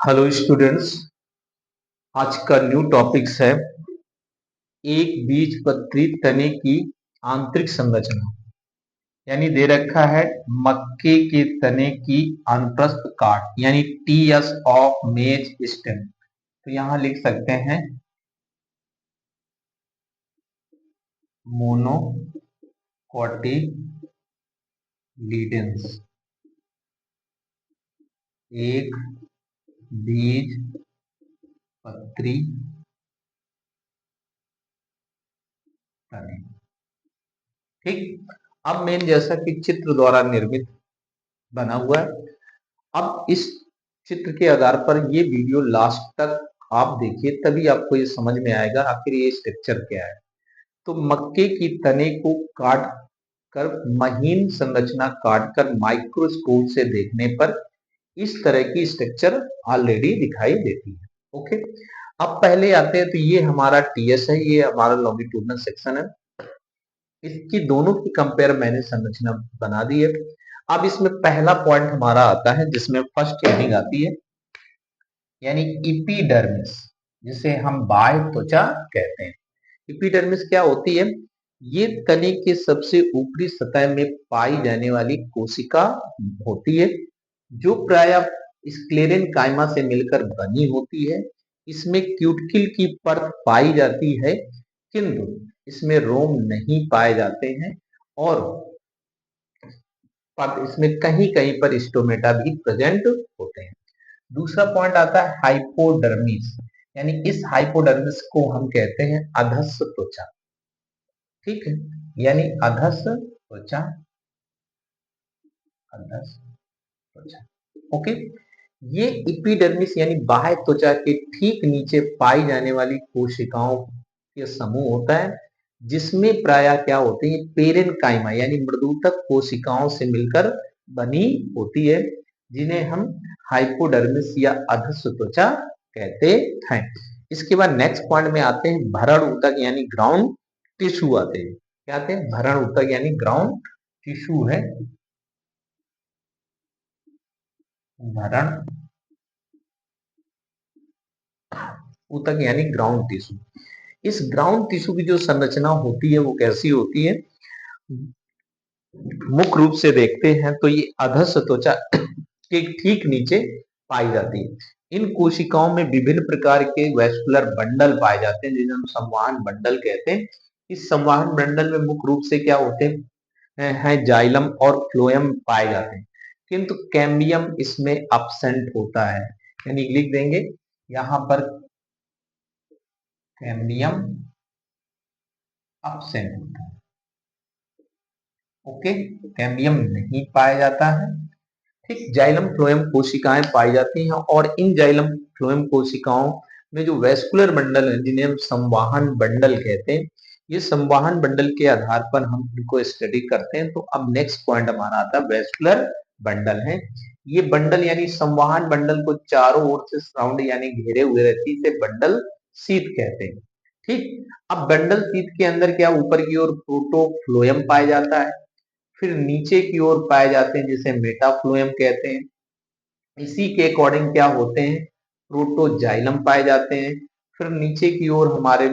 Hello students. आज का new topics है एक बीजपत्री तने की आंतरिक संरचना। यानी दे रखा है मक्के के तने की अनुप्रस्थ काट यानी टीएस ऑफ मेज स्टेम। तो यहां लिख सकते हैं मोनोकोटिलीडेंस एक बीजपत्री तने। ठीक। अब मेन जैसा कि चित्र द्वारा निर्मित बना हुआ है। अब इस चित्र के आधार पर ये वीडियो लास्ट तक आप देखिए, तभी आपको ये समझ में आएगा आखिर ये स्ट्रक्चर क्या है। तो मक्के की तने को काट कर महीन संरचना काट कर माइक्रोस्कोप से देखने पर इस तरह की स्ट्रक्चर ऑलरेडी दिखाई देती है। ओके। अब पहले आते हैं, तो ये हमारा टीएस है, ये हमारा लॉन्गिट्यूडनल सेक्शन है। इसकी दोनों की कंपेयर मैंने संरचना बना दी है। अब इसमें पहला पॉइंट हमारा आता है जिसमें फर्स्ट हेडिंग आती है यानी इपीडर्मिस, जिसे हम बाह्य त्वचा कहते हैं। इपीडर्मिस क्या होती है? ये तने के सबसे ऊपरी सतह में पाई जाने वाली कोशिका होती है जो प्राय स्क्लेरेन कायमा से मिलकर बनी होती है। इसमें क्यूटिकल की परत पाई जाती है किंतु इसमें रोम नहीं पाए जाते हैं और इसमें कहीं कहीं पर स्टोमेटा भी प्रेजेंट होते हैं। दूसरा पॉइंट आता है हाइपोडर्मिस, यानी इस हाइपोडर्मिस को हम कहते हैं अधस्स त्वचा। ठीक है, यानी अधस्स त्वचा, अधस्स त्वचा। ओके। ये इपिडर्मिस यानी बाह्य त्वचा के ठीक नीचे पाई जाने वाली कोशिकाओं के समूह होता है जिसमें प्राय क्या होते हैं, पेरेनकाइमा यानी मृदुतक कोशिकाओं से मिलकर बनी होती है, जिन्हें हम हाइपोडर्मिस या अधस्स त्वचा कहते हैं। इसके बाद नेक्स्ट पॉइंट में आते हैं भरण ऊतक यानी ग्राउंड टिश्यू आते हैं। क्या आते हैं? भरण ऊतक यानी ग्राउंड टिश्यू है। भरण ऊतक यानी ग्राउंड टिश्यू। इस ग्राउंड टिश्यू की जो संरचना होती है वो कैसी होती है? मुख्य रूप से देखते हैं तो ये अधस्स त्वचा के ठीक नीचे पाई जाती है। इन कोशिकाओं में विभिन्न प्रकार के वैस्कुलर बंडल पाए जाते हैं जिन्हें हम संवहन बंडल कहते हैं। इस संवहन बंडल में मुख्य रूप से क्या होते हैं, जाइलम और फ्लोएम पाए जाते हैं किंतु कैम्बियम इसमें अब्सेंट होता है। यानी लिख देंगे यहाँ पर कैम्बियम अब्सेंट होता है। ओके, कैम्बियम नहीं पाया जाता है। ठीक। जाइलम फ्लोएम कोशिकाएं पाई जाती हैं और इन जाइलम फ्लोएम कोशिकाओं में जो वैस्कुलर बंडल है जिन्हें हम संवाहन बंडल कहते हैं, ये संवाहन बंडल के आधार पर हम इनको स्टडी करते हैं। तो अब नेक्स्ट पॉइंट हमारा आता है वैस्कुलर बंडल है। ये बंडल यानी संवाहन बंडल को चारों ओर से सराउंड यानी घेरे हुए रहती है, बंडल शीथ कहते हैं। ठीक। अब बंडल शीथ के अंदर क्या ऊपर की ओर प्रोटोफ्लोएम पाया जाता है, फिर नीचे की ओर पाए जाते हैं जिसे मेटाफ्लोएम कहते हैं। इसी के अकॉर्डिंग क्या होते हैं, प्रोटोजाइलम पाए जाते हैं। फिर नीचे की ओर हमारे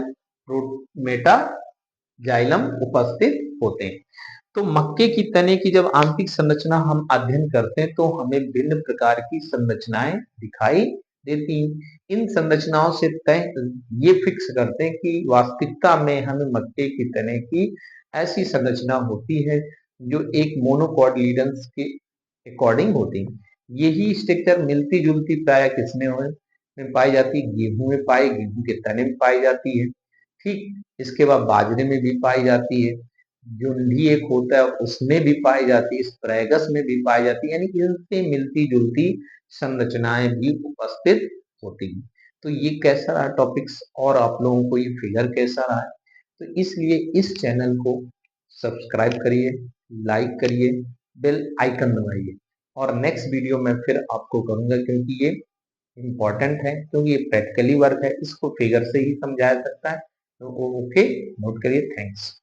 मेटाजाइलम उपस्थित होते हैं। तो मक्के की तने की जब आंतरिक संरचना हम अध्ययन करते हैं तो हमें भिन्न प्रकार की संरचनाएं दिखाई देती हैं। इन संरचनाओं से तय ये फिक्स करते हैं कि वास्तविकता में हमें मक्के की तने की ऐसी संरचना होती है जो एक मोनोकोटिलीडन्स के अकॉर्डिंग होती है। यही स्ट्रक्चर मिलती जुलती प्राय किसमें में पाई जाती है? गेहूं में गेहूं के तने में पाई जाती है। ठीक। इसके बाद बाजरे में भी पाई जाती है, जोंधी एक होता है उसमें भी पाई जाती है, स्प्रेगस में भी पाई जाती है, यानी इनसे मिलती जुलती संरचनाएं भी उपस्थित होती हैं। तो ये कैसा रहा टॉपिक्स और आप लोगों को ये फिगर कैसा रहा है? तो इसलिए इस चैनल को सब्सक्राइब करिए, लाइक करिए, बेल आइकन दबाइए और नेक्स्ट वीडियो में फिर आपको करूंगा क्योंकि ये इम्पोर्टेंट है, क्योंकि ये प्रैक्टिकली वर्क है, इसको फिगर से ही समझाया सकता है। तो ओके, नोट करिए। थैंक्स।